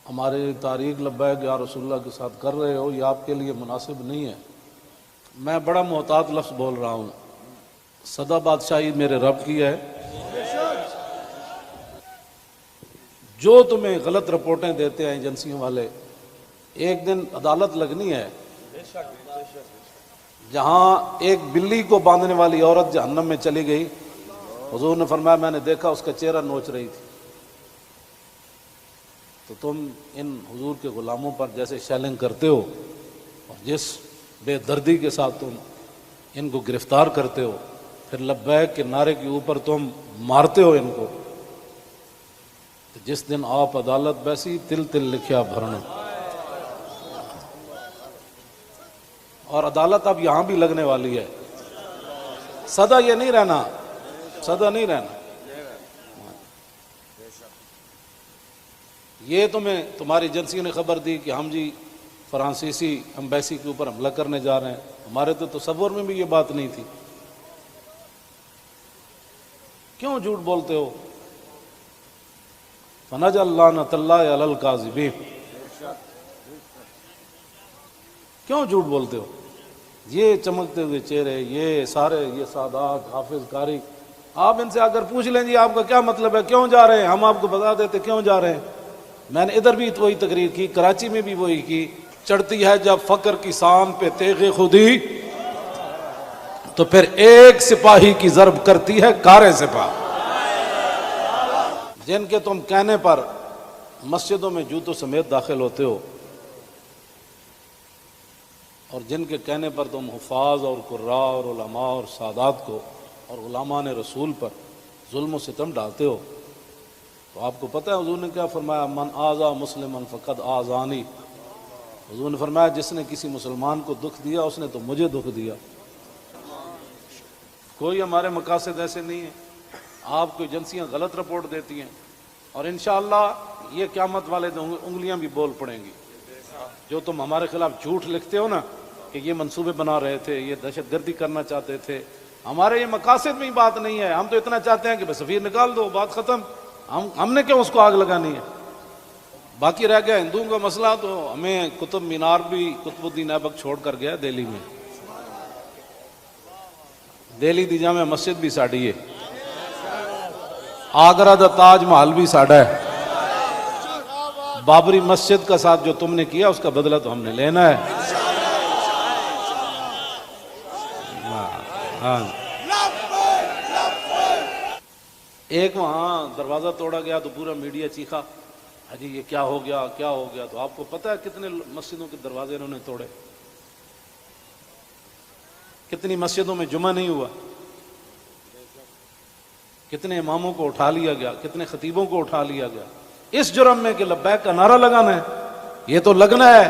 ہمارے تاریخ لبیک یا رسول اللہ کے ساتھ کر رہے ہو، یہ آپ کے لیے مناسب نہیں ہے۔ میں بڑا محتاط لفظ بول رہا ہوں، سدا بادشاہی میرے رب کی ہے۔ جو تمہیں غلط رپورٹیں دیتے ہیں ایجنسیوں والے، ایک دن عدالت لگنی ہے جہاں ایک بلی کو باندھنے والی عورت جہنم میں چلی گئی، حضور نے فرمایا میں نے دیکھا اس کا چہرہ نوچ رہی تھی۔ تو تم ان حضور کے غلاموں پر جیسے شیلنگ کرتے ہو اور جس بے دردی کے ساتھ تم ان کو گرفتار کرتے ہو، پھر لبیک کے نعرے کے اوپر تم مارتے ہو ان کو، تو جس دن آپ عدالت بیسی تل تل لکھیا بھرنا۔ اور عدالت اب یہاں بھی لگنے والی ہے، سدا یہ نہیں رہنا، سدا نہیں رہنا۔ یہ تمہیں تمہاری ایجنسی نے خبر دی کہ ہم جی فرانسیسی ایمبیسی کے اوپر حملہ کرنے جا رہے ہیں، ہمارے تو تصور میں بھی یہ بات نہیں تھی۔ کیوں جھوٹ بولتے ہو؟ فنجعل لعنۃ اللہ علی الکاذبین، کیوں جھوٹ بولتے ہو؟ یہ چمکتے ہوئے چہرے، یہ سارے یہ سادات، حافظ قاری، آپ ان سے آ کر پوچھ لیں جی آپ کا کیا مطلب ہے، کیوں جا رہے ہیں؟ ہم آپ کو بتا دیتے کیوں جا رہے ہیں۔ میں نے ادھر بھی وہی تقریر کی، کراچی میں بھی وہی کی۔ چڑھتی ہے جب فقر کی سان پہ تیغ خودی، تو پھر ایک سپاہی کی ضرب کرتی ہے کار سپاہ۔ جن کے تم کہنے پر مسجدوں میں جوتوں سمیت داخل ہوتے ہو، اور جن کے کہنے پر تم حفاظ اور قراء اور علماء اور سادات کو اور غلامان رسول پر ظلم و ستم ڈالتے ہو، تو آپ کو پتہ ہے حضور نے کیا فرمایا؟ من آذا مسلما فقد آذانی۔ حضور نے فرمایا جس نے کسی مسلمان کو دکھ دیا اس نے تو مجھے دکھ دیا۔ کوئی ہمارے مقاصد ایسے نہیں ہیں۔ آپ کو ایجنسیاں غلط رپورٹ دیتی ہیں، اور انشاءاللہ یہ قیامت والے دن انگلیاں بھی بول پڑیں گی۔ جو تم ہمارے خلاف جھوٹ لکھتے ہو نا کہ یہ منصوبے بنا رہے تھے، یہ دہشت گردی کرنا چاہتے تھے، ہمارے یہ مقاصد میں ہی بات نہیں ہے۔ ہم تو اتنا چاہتے ہیں کہ بس سفیر نکال دو، بات ختم۔ ہم نے کیوں اس کو آگ لگانی ہے؟ باقی رہ گیا ہندوؤں کا مسئلہ، تو ہمیں قطب مینار بھی قطب الدین ایبک چھوڑ کر گیا دہلی میں۔ دہلی دی جامع مسجد بھی ساڑی ہے، آگرہ دا تاج محل بھی ساڑا ہے۔ بابری مسجد کا ساتھ جو تم نے کیا اس کا بدلہ تو ہم نے لینا ہے۔ ایک وہاں دروازہ توڑا گیا تو پورا میڈیا چیخا، حجی یہ کیا ہو گیا کیا ہو گیا۔ تو آپ کو پتہ ہے کتنے مسجدوں کے دروازے انہوں نے توڑے، کتنی مسجدوں میں جمعہ نہیں ہوا، کتنے اماموں کو اٹھا لیا گیا، کتنے خطیبوں کو اٹھا لیا گیا، اس جرم میں کہ لبیک کا نعرہ لگانا ہے۔ یہ تو لگنا ہے